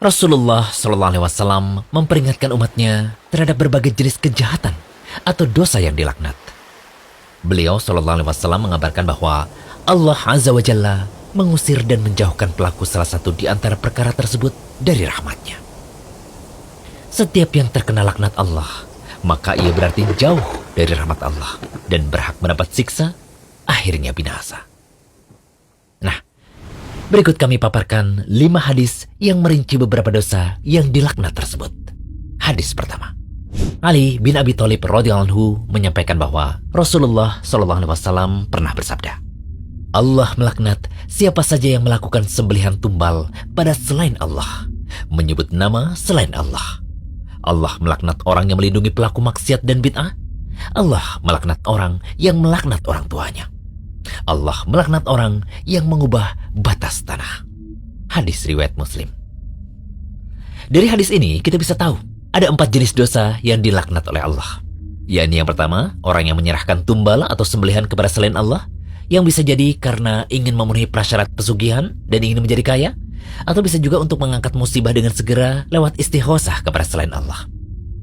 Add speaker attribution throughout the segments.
Speaker 1: Rasulullah SAW memperingatkan umatnya terhadap berbagai jenis kejahatan atau dosa yang dilaknat. Beliau SAW mengabarkan bahwa Allah Azza wa Jalla mengusir dan menjauhkan pelaku salah satu di antara perkara tersebut dari rahmatnya. Setiap yang terkena laknat Allah, maka ia berarti jauh dari rahmat Allah dan berhak mendapat siksa, akhirnya binasa. Nah, berikut kami paparkan 5 hadis yang merinci beberapa dosa yang dilaknat tersebut. Hadis pertama. Ali bin Abi Thalib radhiyallahu anhu menyampaikan bahwa Rasulullah SAW pernah bersabda, Allah melaknat siapa saja yang melakukan sembelihan tumbal pada selain Allah, menyebut nama selain Allah. Allah melaknat orang yang melindungi pelaku maksiat dan bid'ah. Allah melaknat orang yang melaknat orang tuanya. Allah melaknat orang yang mengubah batas tanah. Hadis riwayat Muslim. Dari hadis ini kita bisa tahu ada 4 jenis dosa yang dilaknat oleh Allah. Yakni yang pertama, orang yang menyerahkan tumbal atau sembelihan kepada selain Allah, yang bisa jadi karena ingin memenuhi prasyarat pesugihan dan ingin menjadi kaya, atau bisa juga untuk mengangkat musibah dengan segera lewat istighosah kepada selain Allah.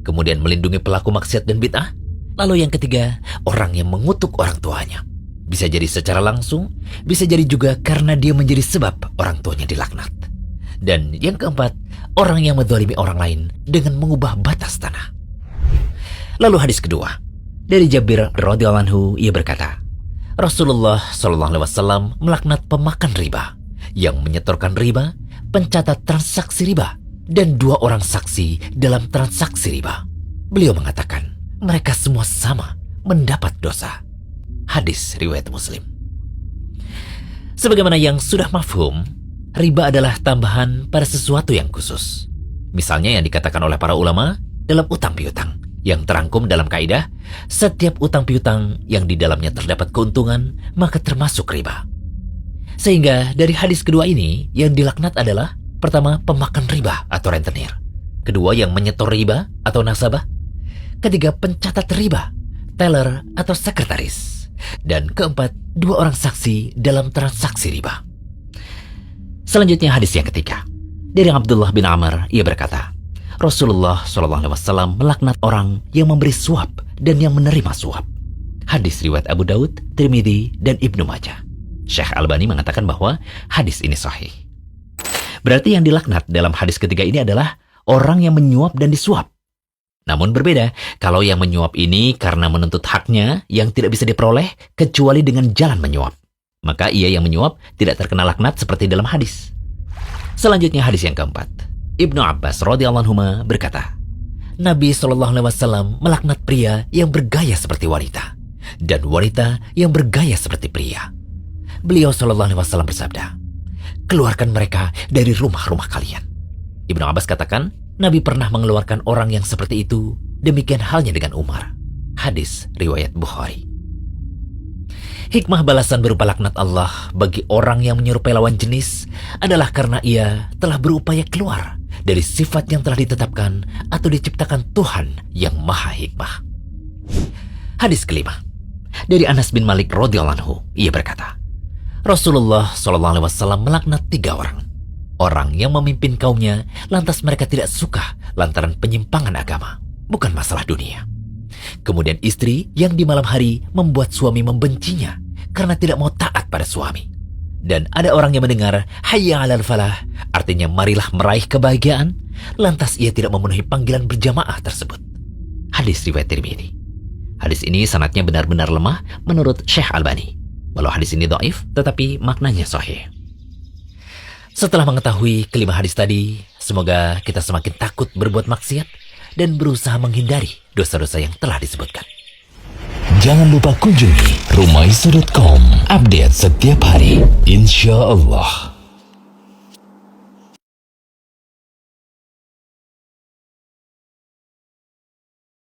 Speaker 1: Kemudian melindungi pelaku maksiat dan bid'ah. Lalu yang ketiga, orang yang mengutuk orang tuanya. Bisa jadi secara langsung, bisa jadi juga karena dia menjadi sebab orang tuanya dilaknat. Dan yang keempat, orang yang menzalimi orang lain dengan mengubah batas tanah. Lalu hadis kedua, dari Jabir radhiyallahu anhu, ia berkata, Rasulullah SAW melaknat pemakan riba, yang menyetorkan riba, pencatat transaksi riba, dan 2 orang saksi dalam transaksi riba. Beliau mengatakan, mereka semua sama mendapat dosa. Hadis riwayat Muslim. Sebagaimana yang sudah mafhum, riba adalah tambahan pada sesuatu yang khusus. Misalnya yang dikatakan oleh para ulama dalam utang piutang, yang terangkum dalam kaidah, setiap utang piutang yang di dalamnya terdapat keuntungan, maka termasuk riba. Sehingga dari hadis kedua ini, yang dilaknat adalah, pertama, pemakan riba atau rentenir. Kedua, yang menyetor riba atau nasabah. Ketiga, pencatat riba, teller atau sekretaris. Dan keempat, 2 orang saksi dalam transaksi riba. Selanjutnya hadis yang ketiga. Dari Abdullah bin Amr, ia berkata, Rasulullah SAW melaknat orang yang memberi suap dan yang menerima suap. Hadis riwayat Abu Daud, Tirmidzi, dan Ibnu Majah. Syekh Albani mengatakan bahwa hadis ini sahih. Berarti yang dilaknat dalam hadis ketiga ini adalah orang yang menyuap dan disuap. Namun berbeda kalau yang menyuap ini karena menuntut haknya yang tidak bisa diperoleh kecuali dengan jalan menyuap. Maka ia yang menyuap tidak terkena laknat seperti dalam hadis. Selanjutnya hadis yang keempat. Ibnu Abbas radhiyallahu anhu berkata, Nabi SAW melaknat pria yang bergaya seperti wanita dan wanita yang bergaya seperti pria. Beliau SAW bersabda, keluarkan mereka dari rumah-rumah kalian. Ibnu Abbas katakan, Nabi pernah mengeluarkan orang yang seperti itu. Demikian halnya dengan Umar. Hadis riwayat Bukhari. Hikmah balasan berupa laknat Allah bagi orang yang menyerupai lawan jenis adalah karena ia telah berupaya keluar dari sifat yang telah ditetapkan atau diciptakan Tuhan yang Maha Hikmah. Hadis kelima. Dari Anas bin Malik radhiyallahu anhu, ia berkata, Rasulullah SAW melaknat 3 orang. Orang yang memimpin kaumnya lantas mereka tidak suka lantaran penyimpangan agama, bukan masalah dunia. Kemudian istri yang di malam hari membuat suami membencinya karena tidak mau taat pada suami. Dan ada orang yang mendengar hayya 'alal falah, artinya marilah meraih kebahagiaan, lantas ia tidak memenuhi panggilan berjamaah tersebut. Hadis riwayat Tirmidzi. Hadis ini sanadnya benar-benar lemah menurut Syekh Albani. Walau hadis ini dhaif, tetapi maknanya sahih. Setelah mengetahui kelima hadis tadi, semoga kita semakin takut berbuat maksiat dan berusaha menghindari dosa-dosa yang telah disebutkan.
Speaker 2: Jangan lupa kunjungi rumaisa.com. Update setiap hari, insya Allah.